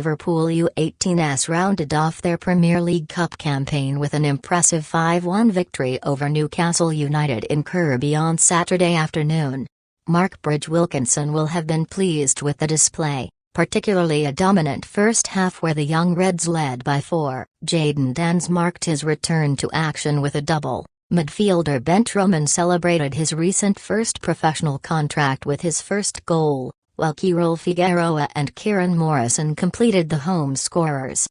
Liverpool U18s rounded off their Premier League Cup campaign with an impressive 5-1 victory over Newcastle United in Kirkby on Saturday afternoon. Marc Bridge-Wilkinson will have been pleased with the display, particularly a dominant first half where the young Reds led by 4. Jayden Danns marked his return to action with a double. Midfielder Ben Trueman celebrated his recent first professional contract with his first goal, while Keyrol, Figueroa and Kieran Morrison completed the home scorers.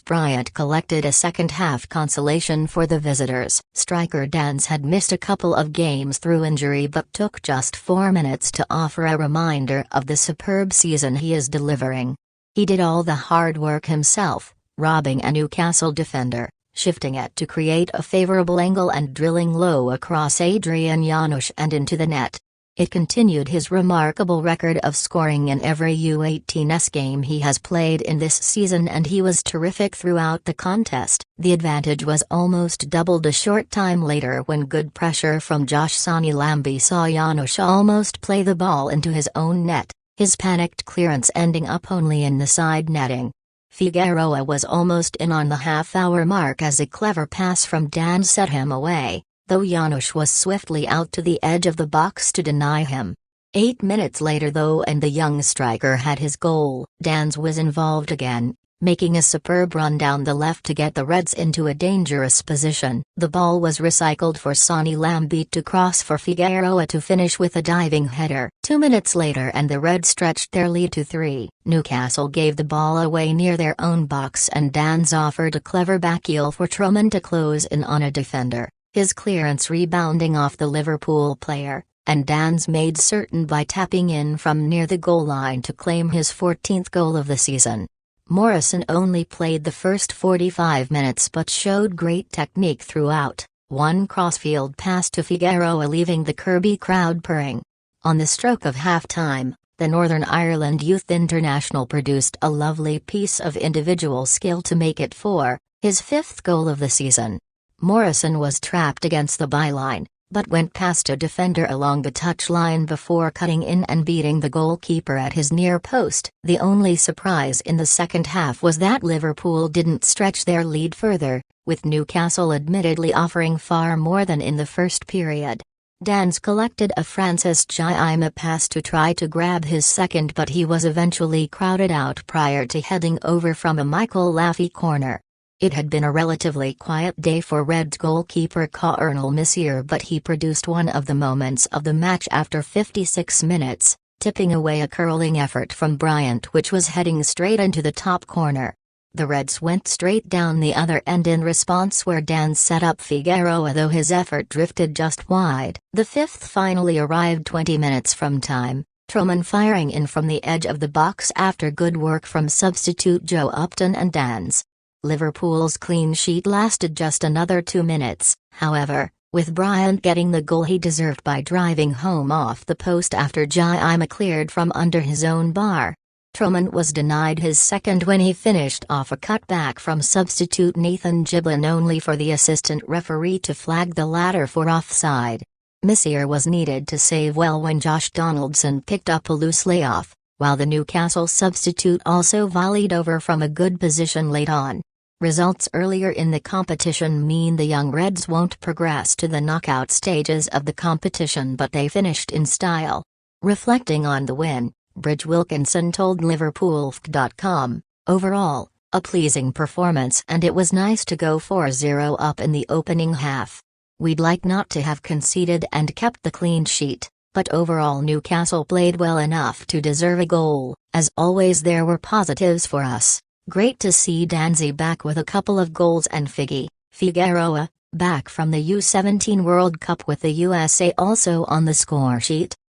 Bryant collected a second-half consolation for the visitors. Striker Danns had missed a couple of games through injury but took just 4 minutes to offer a reminder of the superb season he is delivering. He did all the hard work himself, robbing a Newcastle defender, shifting it to create a favourable angle and drilling low across Adrian Janusz and into the net. It continued his remarkable record of scoring in every U18s game he has played in this season, and he was terrific throughout the contest. The advantage was almost doubled a short time later when good pressure from Josh Sonny Lambie saw Janusz almost play the ball into his own net, his panicked clearance ending up only in the side netting. Figueroa was almost in on the half-hour mark as a clever pass from Danns set him away, though Janusz was swiftly out to the edge of the box to deny him. 8 minutes later though and the young striker had his goal. Danns was involved again, making a superb run down the left to get the Reds into a dangerous position. The ball was recycled for Sonny Lambie to cross for Figueroa to finish with a diving header. 2 minutes later and the Reds stretched their lead to 3. Newcastle gave the ball away near their own box and Danns offered a clever backheel for Trueman to close in on a defender, his clearance rebounding off the Liverpool player, and Danns made certain by tapping in from near the goal line to claim his 14th goal of the season. Morrison only played the first 45 minutes but showed great technique throughout, one crossfield pass to Figueroa leaving the Kirkby crowd purring. On the stroke of half-time, the Northern Ireland youth international produced a lovely piece of individual skill to make it 4, his 5th goal of the season. Morrison was trapped against the byline, but went past a defender along the touchline before cutting in and beating the goalkeeper at his near post. The only surprise in the second half was that Liverpool didn't stretch their lead further, with Newcastle admittedly offering far more than in the first period. Danns collected a Francis Jayden pass to try to grab his second, but he was eventually crowded out prior to heading over from a Michael Laffey corner. It had been a relatively quiet day for Reds goalkeeper Keyrol, but he produced one of the moments of the match after 56 minutes, tipping away a curling effort from Bryant which was heading straight into the top corner. The Reds went straight down the other end in response where Danns set up Figueroa though his effort drifted just wide. The 5th finally arrived 20 minutes from time, Trueman firing in from the edge of the box after good work from substitute Joe Upton and Danns. Liverpool's clean sheet lasted just another 2 minutes, however, with Bryant getting the goal he deserved by driving home off the post after Jayden cleared from under his own bar. Trueman was denied his second when he finished off a cutback from substitute Nathan Giblin only for the assistant referee to flag the latter for offside. Messier was needed to save well when Josh Donaldson picked up a loose layoff, while the Newcastle substitute also volleyed over from a good position late on. Results earlier in the competition mean the young Reds won't progress to the knockout stages of the competition, but they finished in style. Reflecting on the win, Bridge-Wilkinson told LiverpoolFC.com, "Overall, a pleasing performance and it was nice to go 4-0 up in the opening half. We'd like not to have conceded and kept the clean sheet, but overall Newcastle played well enough to deserve a goal. As always there were positives for us. Great to see Danzy back with a couple of goals and Figueroa, back from the U17 World Cup with the USA also on the score sheet.